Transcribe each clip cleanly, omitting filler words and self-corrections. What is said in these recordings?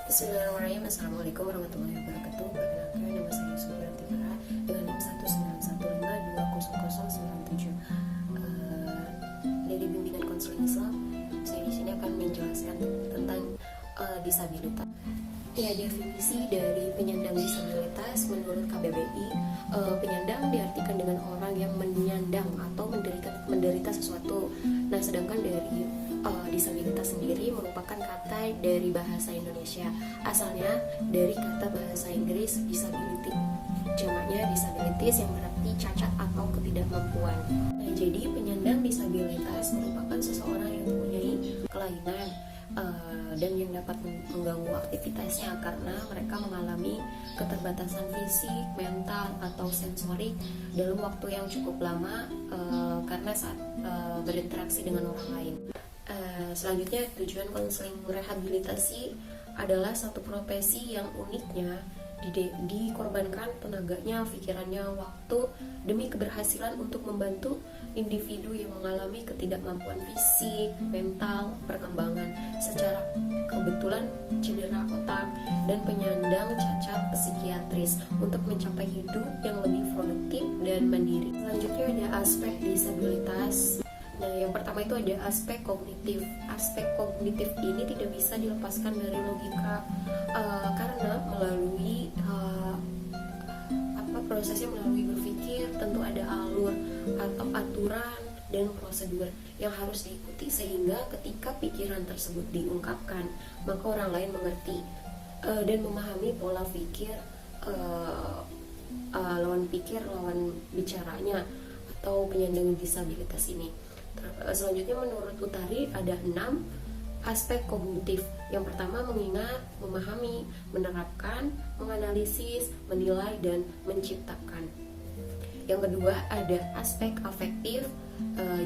Bismillahirrahmanirrahim. Assalamualaikum warahmatullahi wabarakatuh. Perkenalkan, nama saya Yusuf Tiara dengan NIM 191520097. Dari bimbingan konseling Islam, saya di sini akan menjelaskan tentang disabilitas. Ya, definisi dari penyandang disabilitas menurut KBBI, penyandang diartikan dengan orang yang menyandang atau menderita sesuatu. Nah, sedangkan dari disabilitas sendiri merupakan kata dari bahasa Indonesia. Asalnya dari kata bahasa Inggris disability, jamaknya disabilities yang berarti cacat atau ketidakmampuan. Nah, jadi penyandang disabilitas merupakan seseorang yang mempunyai kelainan dan yang dapat mengganggu aktivitasnya karena mereka mengalami keterbatasan fisik, mental, atau sensorik dalam waktu yang cukup lama karena saat berinteraksi dengan orang lain. Selanjutnya, tujuan konseling rehabilitasi adalah satu profesi yang uniknya dikorbankan tenaganya, pikirannya, waktu demi keberhasilan untuk membantu individu yang mengalami ketidakmampuan fisik, mental, perkembangan secara kebetulan cedera otak, dan penyandang cacat psikiatris untuk mencapai hidup yang lebih produktif dan mandiri. Selanjutnya ada aspek disabilitas. Nah, yang pertama itu ada aspek kognitif. Aspek kognitif ini tidak bisa dilepaskan dari logika karena melalui prosesnya melalui berpikir tentu ada alur atau aturan dan prosedur yang harus diikuti sehingga ketika pikiran tersebut diungkapkan maka orang lain mengerti dan memahami pola pikir lawan bicaranya atau penyandang disabilitas ini. Selanjutnya menurut Utari ada 6 aspek kognitif. Yang pertama mengingat, memahami, menerapkan, menganalisis, menilai, dan menciptakan. Yang kedua ada aspek afektif.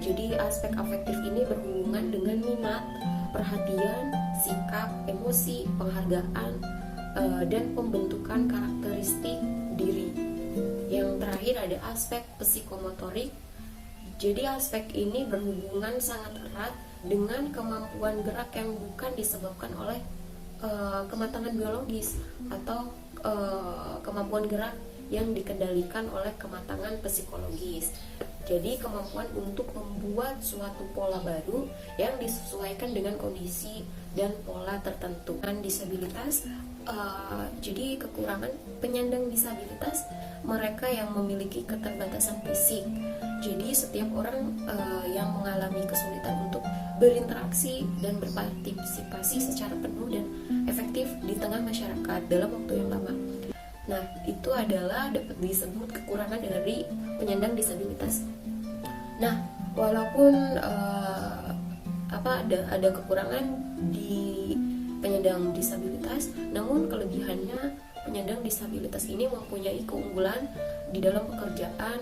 Jadi aspek afektif ini berhubungan dengan minat, perhatian, sikap, emosi, penghargaan, dan pembentukan karakteristik diri. Yang terakhir ada aspek psikomotorik. Jadi aspek ini berhubungan sangat erat dengan kemampuan gerak yang bukan disebabkan oleh kematangan biologis atau kemampuan gerak yang dikendalikan oleh kematangan psikologis. Jadi kemampuan untuk membuat suatu pola baru yang disesuaikan dengan kondisi dan pola tertentu. Dan disabilitas, jadi kekurangan penyandang disabilitas mereka yang memiliki keterbatasan fisik. Jadi setiap orang yang mengalami kesulitan untuk berinteraksi dan berpartisipasi secara penuh dan efektif di tengah masyarakat dalam waktu yang lama. Nah, itu adalah dapat disebut kekurangan dari penyandang disabilitas. Nah, walaupun ada kekurangan di penyandang disabilitas, namun kelebihannya penyandang disabilitas ini mempunyai keunggulan di dalam pekerjaan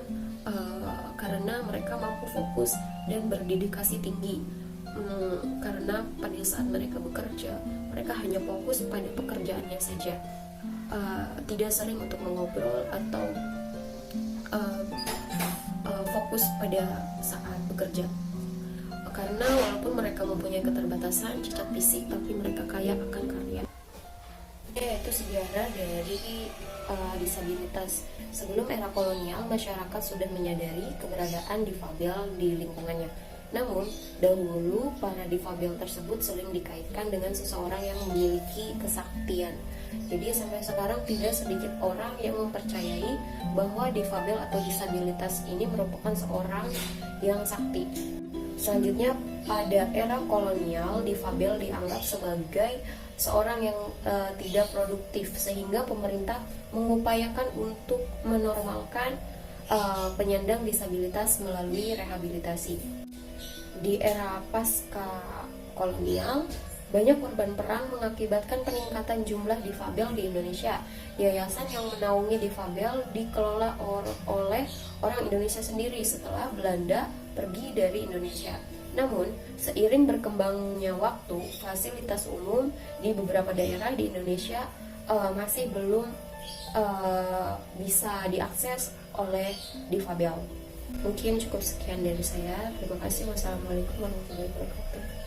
karena mereka mampu fokus dan berdedikasi tinggi. Karena pada saat mereka bekerja, mereka hanya fokus pada pekerjaannya saja, tidak sering untuk mengobrol atau fokus pada saat bekerja. Karena walaupun mereka mempunyai keterbatasan cacat fisik, tapi mereka kaya akan karya. Itu sejarah dari disabilitas. Sebelum era kolonial, masyarakat sudah menyadari keberadaan difabel di lingkungannya. Namun, dahulu para difabel tersebut sering dikaitkan dengan seseorang yang memiliki kesaktian. Jadi sampai sekarang tidak sedikit orang yang mempercayai bahwa difabel atau disabilitas ini merupakan seorang yang sakti. Selanjutnya, pada era kolonial, difabel dianggap sebagai seorang yang tidak produktif, sehingga pemerintah mengupayakan untuk menormalkan penyandang disabilitas melalui rehabilitasi. Di era pasca kolonial, banyak korban perang mengakibatkan peningkatan jumlah difabel di Indonesia. Yayasan yang menaungi difabel dikelola oleh orang Indonesia sendiri setelah Belanda pergi dari Indonesia. Namun, seiring berkembangnya waktu, fasilitas umum di beberapa daerah di Indonesia masih belum bisa diakses oleh difabel. Mungkin cukup sekian dari saya. Terima kasih. Wassalamualaikum warahmatullahi wabarakatuh.